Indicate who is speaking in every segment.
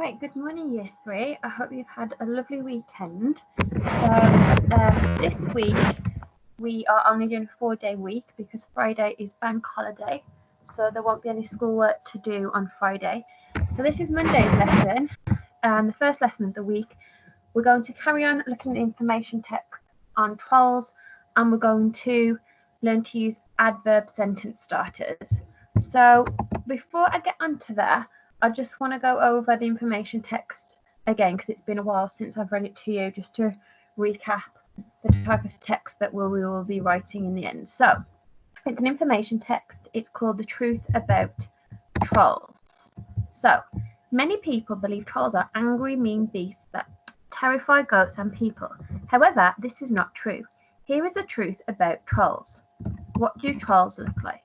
Speaker 1: Right, good morning, Year 3. I hope you've had a lovely weekend. So this week we are only doing a 4-day week because Friday is bank holiday, so there won't be any schoolwork to do on Friday. So this is Monday's lesson, the first lesson of the week. We're going to carry on looking at information text on trolls, and we're going to learn to use adverb sentence starters. So before I get onto that, I just want to go over the information text again because it's been a while since I've read it to you, just to recap the type of text that we will be writing in the end. So it's an information text. It's called The Truth About Trolls. So many people believe trolls are angry, mean beasts that terrify goats and people. However, this is not true. Here is the truth about trolls. What do trolls look like?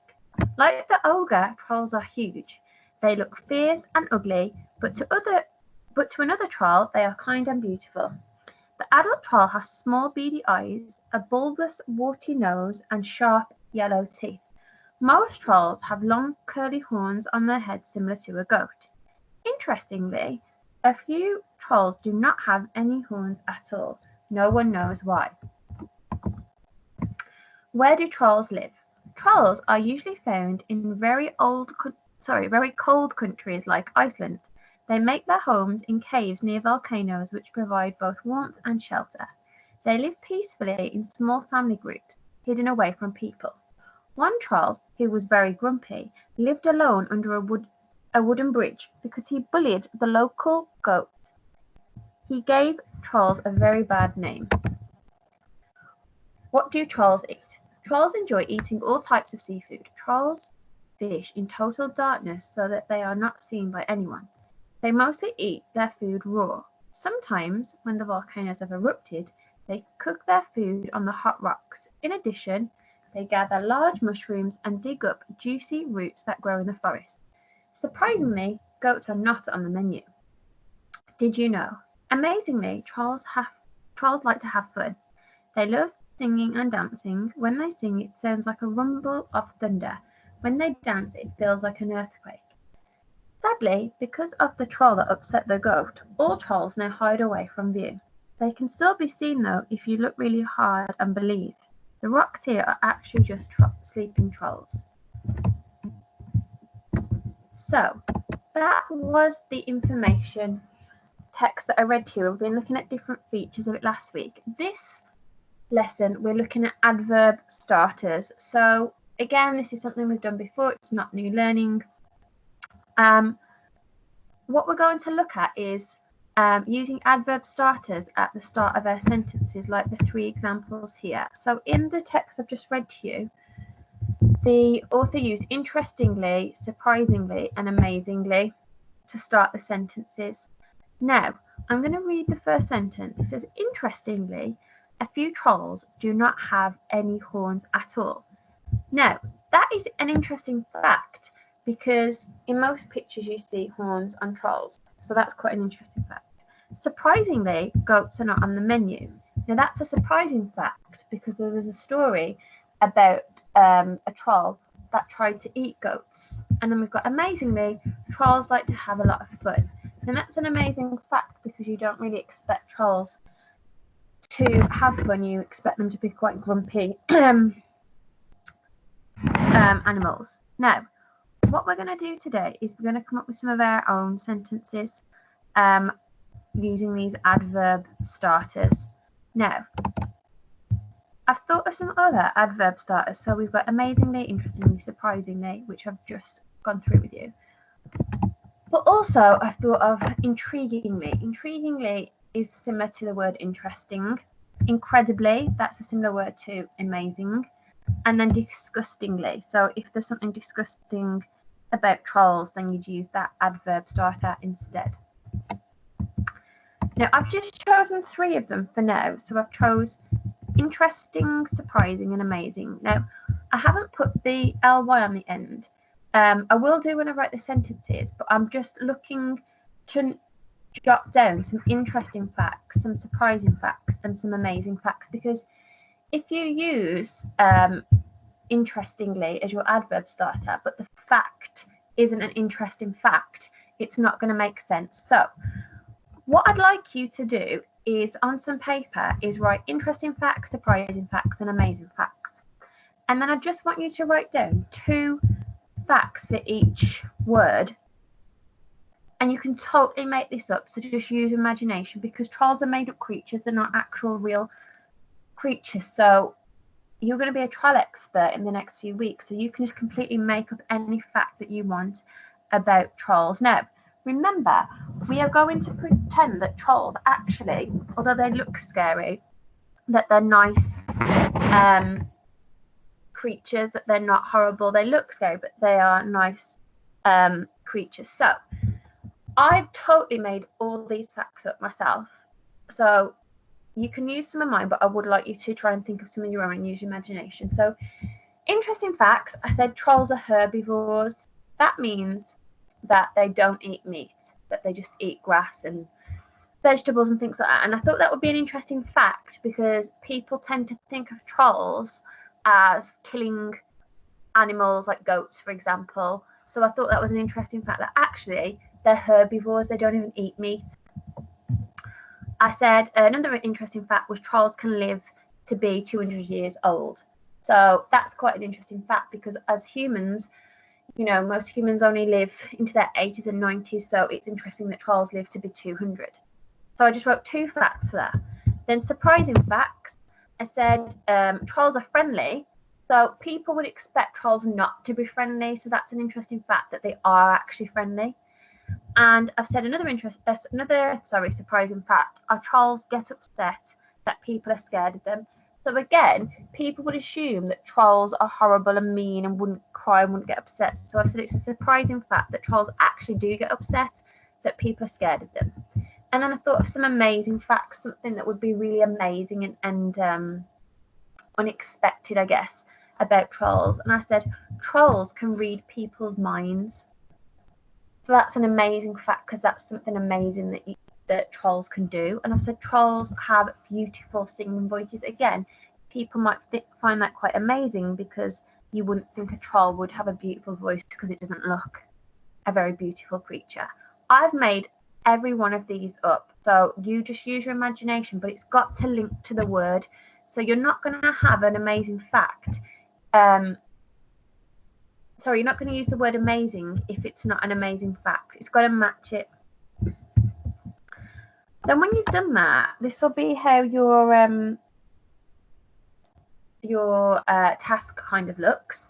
Speaker 1: Like the ogre, trolls are huge. They look fierce and ugly, but to another troll, they are kind and beautiful. The adult troll has small beady eyes, a bulbous warty nose, and sharp yellow teeth. Most trolls have long curly horns on their heads similar to a goat. Interestingly, a few trolls do not have any horns at all. No one knows why. Where do trolls live? Trolls are usually found in very cold countries like Iceland. They make their homes in caves near volcanoes which provide both warmth and shelter. They live peacefully in small family groups, hidden away from people. One troll, who was very grumpy, lived alone under a wooden bridge because he bullied the local goat. He gave trolls a very bad name. What do trolls eat? Trolls enjoy eating all types of seafood. Trolls fish in total darkness so that they are not seen by anyone. They mostly eat their food raw. Sometimes, when the volcanoes have erupted, they cook their food on the hot rocks. In addition, they gather large mushrooms and dig up juicy roots that grow in the forest. Surprisingly, goats are not on the menu. Did you know? Amazingly, trolls like to have fun. They love singing and dancing. When they sing, it sounds like a rumble of thunder. When they dance, it feels like an earthquake. Sadly, because of the troll that upset the goat, all trolls now hide away from view. They can still be seen though if you look really hard and believe. The rocks here are actually just sleeping trolls. So, that was the information text that I read to you. We've been looking at different features of it last week. This lesson we're looking at adverb starters. So again, this is something we've done before. It's not new learning. What we're going to look at is using adverb starters at the start of our sentences, like the 3 examples here. So in the text I've just read to you, the author used interestingly, surprisingly, and amazingly to start the sentences. Now I'm going to read the first sentence. It says, interestingly, a few trolls do not have any horns at all. Now, that is an interesting fact because in most pictures you see horns on trolls. So that's quite an interesting fact. Surprisingly, goats are not on the menu. Now, that's a surprising fact because there was a story about a troll that tried to eat goats. And then we've got, amazingly, trolls like to have a lot of fun. And that's an amazing fact because you don't really expect trolls to have fun. You expect them to be quite grumpy animals. Now, what we're going to do today is we're going to come up with some of our own sentences using these adverb starters. Now, I've thought of some other adverb starters. So we've got amazingly, interestingly, surprisingly, which I've just gone through with you. But also I've thought of intriguingly. Intriguingly is similar to the word interesting. Incredibly, that's a similar word to amazing. And then disgustingly. So if there's something disgusting about trolls, then you'd use that adverb starter instead. Now, I've just chosen 3 of them for now. So I've chose interesting, surprising, and amazing. Now, I haven't put the ly on the end. I will do when I write the sentences, but I'm just looking to jot down some interesting facts, some surprising facts, and some amazing facts, because if you use interestingly as your adverb starter, but the fact isn't an interesting fact, It's not going to make sense. So what I'd like you to do is on some paper is write interesting facts, surprising facts, and amazing facts. And then I just want you to write down 2 facts for each word. And you can totally make this up, so just use your imagination, because trolls are made up creatures. They're not actual real creatures. So you're going to be a troll expert in the next few weeks, so you can just completely make up any fact that you want about trolls. Now, remember, we are going to pretend that trolls actually, although they look scary, that they're nice creatures, that they're not horrible. They look scary, but they are nice creatures. So I've totally made all these facts up myself. So you can use some of mine, but I would like you to try and think of some of your own and use your imagination. So interesting facts, I said trolls are herbivores. That means that they don't eat meat, that they just eat grass and vegetables and things like that. And I thought that would be an interesting fact, because people tend to think of trolls as killing animals like goats, for example. So I thought that was an interesting fact, that actually they're herbivores. They don't even eat meat. I said another interesting fact was trolls can live to be 200 years old. So that's quite an interesting fact, because as humans, you know, most humans only live into their 80s and 90s. So it's interesting that trolls live to be 200. So I just wrote 2 facts for that. Then surprising facts, I said trolls are friendly. So people would expect trolls not to be friendly. So that's an interesting fact, that they are actually friendly. And I've said another surprising fact, are trolls get upset that people are scared of them. So again, people would assume that trolls are horrible and mean and wouldn't cry and wouldn't get upset. So I've said it's a surprising fact that trolls actually do get upset, that people are scared of them. And then I thought of some amazing facts, something that would be really amazing and unexpected, I guess, about trolls. And I said trolls can read people's minds. So that's an amazing fact, because that's something amazing that trolls can do. And I've said trolls have beautiful singing voices. Again, people might find that quite amazing, because you wouldn't think a troll would have a beautiful voice, because it doesn't look a very beautiful creature. I've made every one of these up, so you just use your imagination, but it's got to link to the word. So you're not going to have an amazing fact. Sorry, you're not going to use the word amazing if it's not an amazing fact. It's got to match it. Then when you've done that, this will be how your task kind of looks.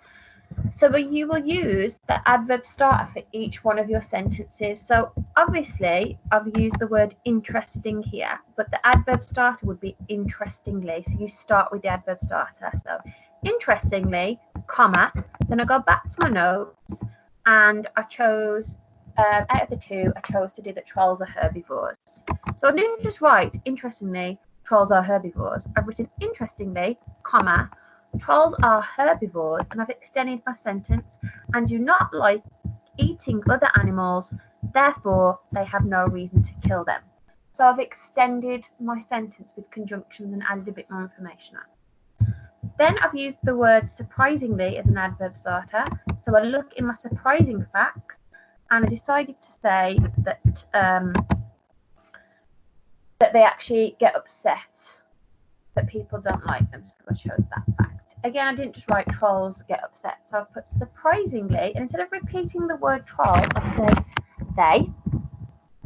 Speaker 1: So you will use the adverb starter for each one of your sentences. So obviously I've used the word interesting here, but the adverb starter would be interestingly. So you start with the adverb starter. So interestingly, comma, then I go back to my notes, and I chose, out of the 2, I chose to do that trolls are herbivores. So I didn't just write, interestingly, trolls are herbivores. I've written, interestingly, comma, trolls are herbivores, and I've extended my sentence, and do not like eating other animals, therefore they have no reason to kill them. So I've extended my sentence with conjunctions and added a bit more information on. Then I've used the word surprisingly as an adverb starter. So I look in my surprising facts, and I decided to say that that they actually get upset that people don't like them. So I chose that fact. Again, I didn't just write trolls get upset. So I put surprisingly, and instead of repeating the word troll, I said they.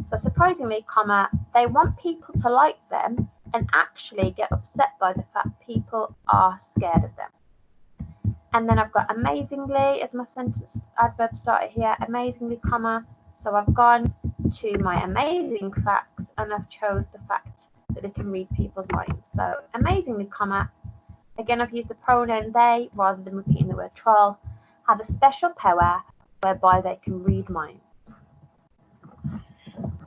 Speaker 1: So surprisingly, comma, they want people to like them and actually get upset by the fact people are scared of them. And then I've got amazingly as my sentence adverb starter here, amazingly, comma. So I've gone to my amazing facts, and I've chose the fact that they can read people's minds. So amazingly, comma. Again, I've used the pronoun they rather than repeating the word troll. Have a special power whereby they can read minds.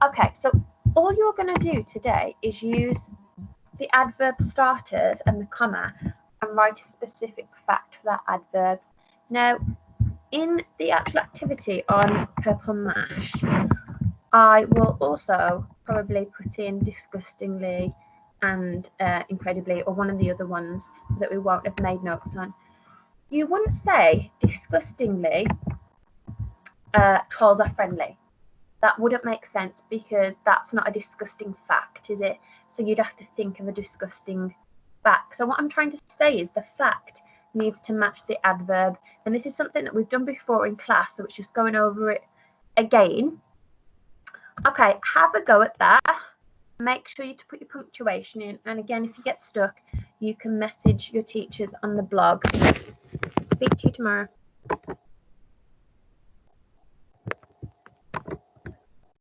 Speaker 1: Okay, so all you're going to do today is use the adverb starters and the comma and write a specific fact for that adverb. Now, in the actual activity on Purple Mash, I will also probably put in disgustingly and incredibly, or one of the other ones that we won't have made notes on. You wouldn't say disgustingly, trolls are friendly. that wouldn't make sense because that's not a disgusting fact, is it? So you'd have to think of a disgusting fact. So what I'm trying to say is the fact needs to match the adverb. And this is something that we've done before in class, so it's just going over it again. Okay, have a go at that. Make sure you put your punctuation in. And again, if you get stuck, you can message your teachers on the blog. Speak to you tomorrow.